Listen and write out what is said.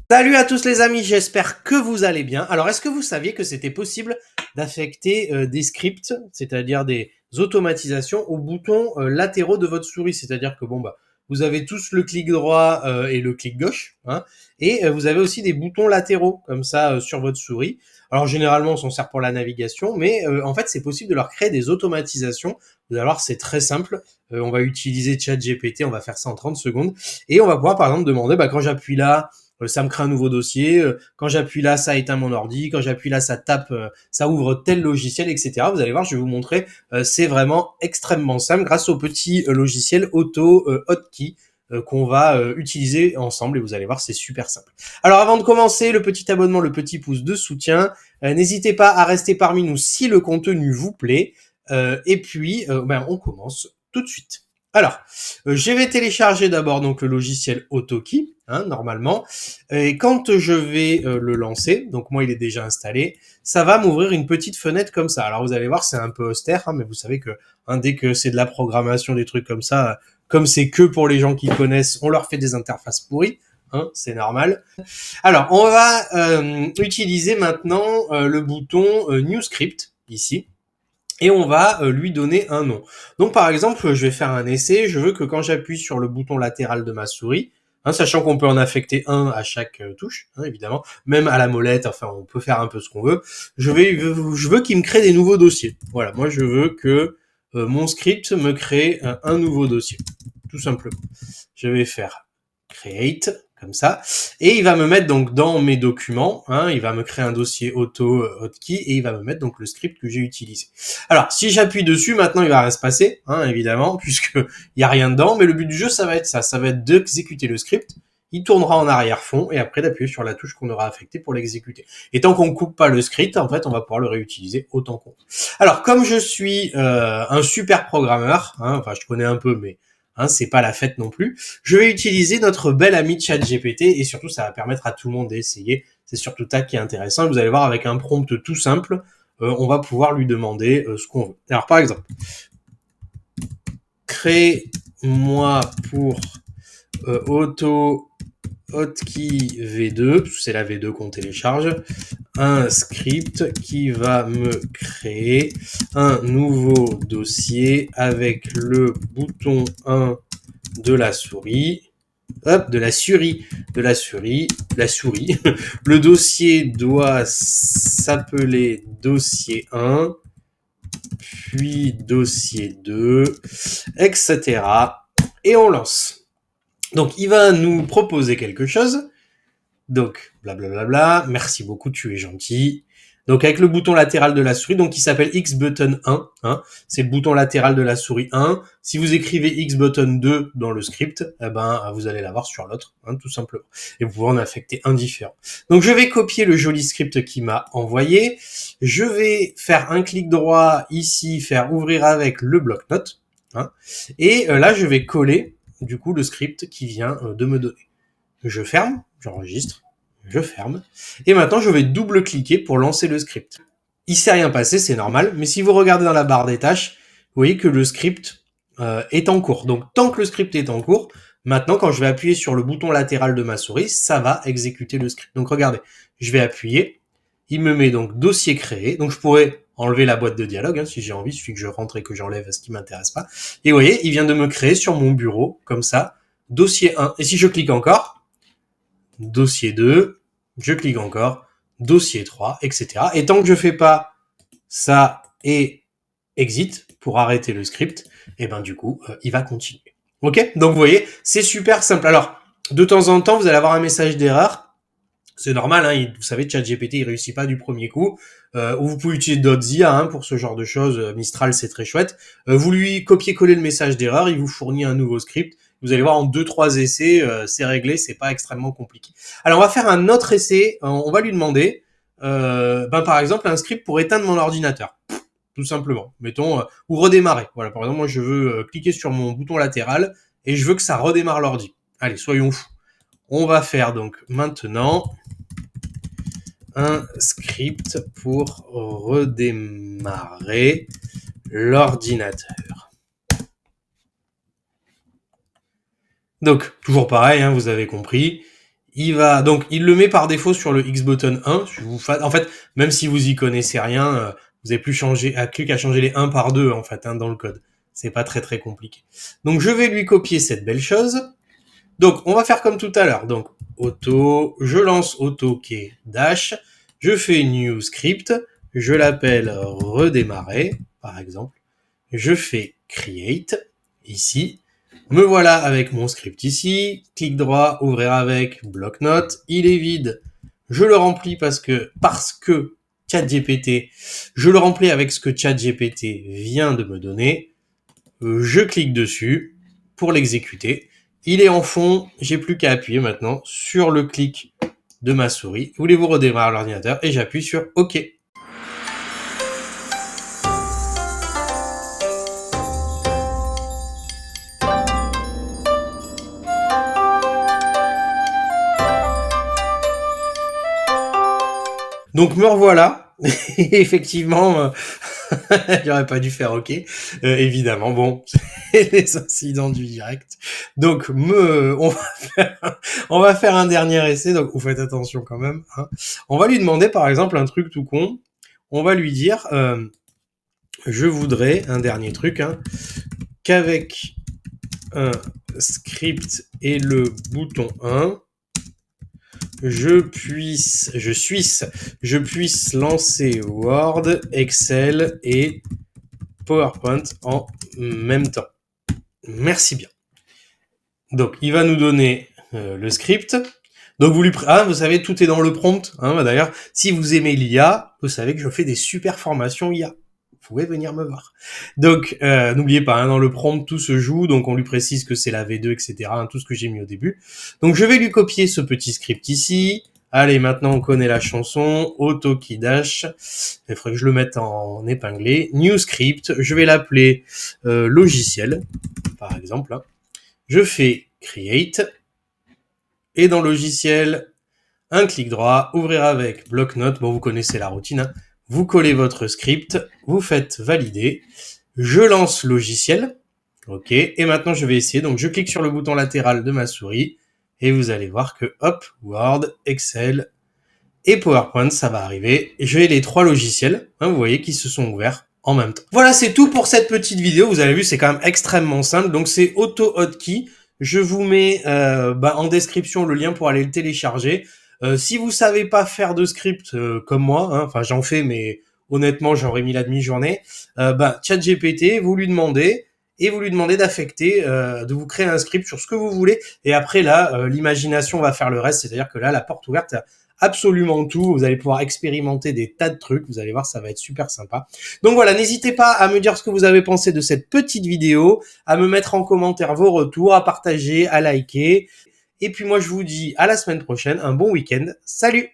Salut à tous les amis, j'espère que vous allez bien. Alors, est-ce que vous saviez que c'était possible d'affecter des scripts, c'est-à-dire des automatisations aux boutons latéraux de votre souris? C'est-à-dire que vous avez tous le clic droit et le clic gauche, hein, et vous avez aussi des boutons latéraux comme ça sur votre souris. Alors généralement, on s'en sert pour la navigation, mais en fait, c'est possible de leur créer des automatisations. Vous allez voir, c'est très simple. On va utiliser ChatGPT, on va faire ça en 30 secondes, et on va pouvoir par exemple demander, quand j'appuie là ça me crée un nouveau dossier. Quand j'appuie là, ça éteint mon ordi. Quand j'appuie là, ça tape, ça ouvre tel logiciel, etc. Vous allez voir, je vais vous montrer. C'est vraiment extrêmement simple grâce au petit logiciel Auto Hotkey qu'on va utiliser ensemble et vous allez voir, c'est super simple. Alors avant de commencer, le petit abonnement, le petit pouce de soutien. N'hésitez pas à rester parmi nous si le contenu vous plaît. Et puis, on commence tout de suite. Alors, je vais télécharger d'abord donc le logiciel AutoKey, normalement. Et quand je vais le lancer, donc moi il est déjà installé, ça va m'ouvrir une petite fenêtre comme ça. Alors vous allez voir, c'est un peu austère, mais vous savez que dès que c'est de la programmation, des trucs comme ça, comme c'est que pour les gens qui connaissent, on leur fait des interfaces pourries. C'est normal. Alors, on va utiliser maintenant le bouton New Script ici et on va lui donner un nom. Donc par exemple, je vais faire un essai, je veux que quand j'appuie sur le bouton latéral de ma souris, sachant qu'on peut en affecter un à chaque touche, évidemment, même à la molette, enfin on peut faire un peu ce qu'on veut, je veux qu'il me crée des nouveaux dossiers. Voilà, moi je veux que mon script me crée un nouveau dossier, tout simplement. Je vais faire create, comme ça, et il va me mettre donc dans mes documents, il va me créer un dossier auto hotkey et il va me mettre donc le script que j'ai utilisé. Alors si j'appuie dessus, maintenant il va rien se passer, évidemment, puisque il y a rien dedans, mais le but du jeu ça va être d'exécuter le script. Il tournera en arrière-fond et après d'appuyer sur la touche qu'on aura affectée pour l'exécuter. Et tant qu'on ne coupe pas le script, en fait, on va pouvoir le réutiliser autant qu'on veut. Alors, comme je suis un super programmeur, je connais un peu, mais c'est pas la fête non plus. Je vais utiliser notre bel ami ChatGPT et surtout ça va permettre à tout le monde d'essayer. C'est surtout ça qui est intéressant. Et vous allez voir avec un prompt tout simple, on va pouvoir lui demander ce qu'on veut. Alors par exemple, crée-moi pour Auto Hotkey V2, c'est la V2 qu'on télécharge, un script qui va me créer un nouveau dossier avec le bouton 1 de la souris, de la souris. Le dossier doit s'appeler dossier 1, puis dossier 2, etc. Et on lance. Donc, il va nous proposer quelque chose. Donc, blablabla, merci beaucoup, tu es gentil. Donc, avec le bouton latéral de la souris, donc qui s'appelle X-Button 1, c'est le bouton latéral de la souris 1. Si vous écrivez X-Button 2 dans le script, vous allez l'avoir sur l'autre, tout simplement. Et vous pouvez en affecter un différent. Donc, je vais copier le joli script qu'il m'a envoyé. Je vais faire un clic droit ici, faire ouvrir avec le bloc-notes. Et là, je vais coller, du coup, le script qui vient de me donner. Je ferme, j'enregistre, je ferme. Et maintenant, je vais double-cliquer pour lancer le script. Il s'est rien passé, c'est normal. Mais si vous regardez dans la barre des tâches, vous voyez que le script est en cours. Donc, tant que le script est en cours, maintenant, quand je vais appuyer sur le bouton latéral de ma souris, ça va exécuter le script. Donc, regardez, je vais appuyer. Il me met donc dossier créé. Donc, je pourrais enlever la boîte de dialogue si j'ai envie. Il suffit que je rentre et que j'enlève ce qui m'intéresse pas. Et vous voyez, il vient de me créer sur mon bureau, comme ça, dossier 1. Et si je clique encore, dossier 2, je clique encore, dossier 3, etc. Et tant que je fais pas ça et exit pour arrêter le script, du coup, il va continuer. Ok? Donc vous voyez, c'est super simple. Alors, de temps en temps, vous allez avoir un message d'erreur. C'est normal, vous savez, ChatGPT, il réussit pas du premier coup. Ou vous pouvez utiliser d'autres IA pour ce genre de choses. Mistral, c'est très chouette. Vous lui copiez-coller le message d'erreur, il vous fournit un nouveau script. Vous allez voir, en 2-3 essais, c'est réglé, c'est pas extrêmement compliqué. Alors, on va faire un autre essai. On va lui demander, par exemple, un script pour éteindre mon ordinateur. Tout simplement. Mettons, ou redémarrer. Voilà, par exemple, moi, je veux cliquer sur mon bouton latéral et je veux que ça redémarre l'ordi. Allez, soyons fous. On va faire donc maintenant un script pour redémarrer l'ordinateur. Donc, toujours pareil, vous avez compris, il le met par défaut sur le Xbutton 1. En fait, même si vous y connaissez rien, vous avez plus qu'à changer les 1 par 2 en fait dans le code. C'est pas très très compliqué. Donc je vais lui copier cette belle chose. Donc on va faire comme tout à l'heure. Donc je lance AutoKey dash, je fais new script, je l'appelle redémarrer par exemple. Je fais create ici. Me voilà avec mon script ici, clic droit, ouvrir avec, bloc-notes, il est vide, je le remplis parce que ChatGPT, je le remplis avec ce que ChatGPT vient de me donner, je clique dessus pour l'exécuter, il est en fond, j'ai plus qu'à appuyer maintenant sur le clic de ma souris, voulez-vous redémarrer l'ordinateur et j'appuie sur OK. Donc me revoilà, effectivement, j'aurais pas dû faire OK, évidemment, bon, c'est les incidents du direct. Donc on va faire un dernier essai, donc vous faites attention quand même. Hein. On va lui demander par exemple un truc tout con, on va lui dire, je voudrais un dernier truc, qu'avec un script et le bouton 1, je puisse lancer Word, Excel et PowerPoint en même temps. Merci bien. Donc, il va nous donner le script. Donc, vous savez, tout est dans le prompt. D'ailleurs, si vous aimez l'IA, vous savez que je fais des super formations IA. Vous pouvez venir me voir. Donc, n'oubliez pas, dans le prompt, tout se joue. Donc, on lui précise que c'est la V2, etc. Tout ce que j'ai mis au début. Donc, je vais lui copier ce petit script ici. Allez, maintenant, on connaît la chanson. AutoKey dash. Il faudrait que je le mette en épinglé. New script. Je vais l'appeler logiciel, par exemple. Je fais create. Et dans logiciel, un clic droit, ouvrir avec bloc-notes. Bon, vous connaissez la routine. Vous collez votre script, vous faites valider, je lance logiciel, ok, et maintenant je vais essayer, donc je clique sur le bouton latéral de ma souris, et vous allez voir que, hop, Word, Excel et PowerPoint, ça va arriver, et j'ai les 3 logiciels, vous voyez, qui se sont ouverts en même temps. Voilà, c'est tout pour cette petite vidéo, vous avez vu, c'est quand même extrêmement simple, donc c'est AutoHotkey, je vous mets en description le lien pour aller le télécharger. Si vous savez pas faire de script comme moi, j'en fais, mais honnêtement j'aurais mis la demi-journée, ChatGPT, vous lui demandez d'affecter, de vous créer un script sur ce que vous voulez, et après là, l'imagination va faire le reste, c'est-à-dire que là, la porte ouverte, absolument tout, vous allez pouvoir expérimenter des tas de trucs, vous allez voir, ça va être super sympa. Donc voilà, n'hésitez pas à me dire ce que vous avez pensé de cette petite vidéo, à me mettre en commentaire vos retours, à partager, à liker. Et puis moi, je vous dis à la semaine prochaine, un bon week-end. Salut!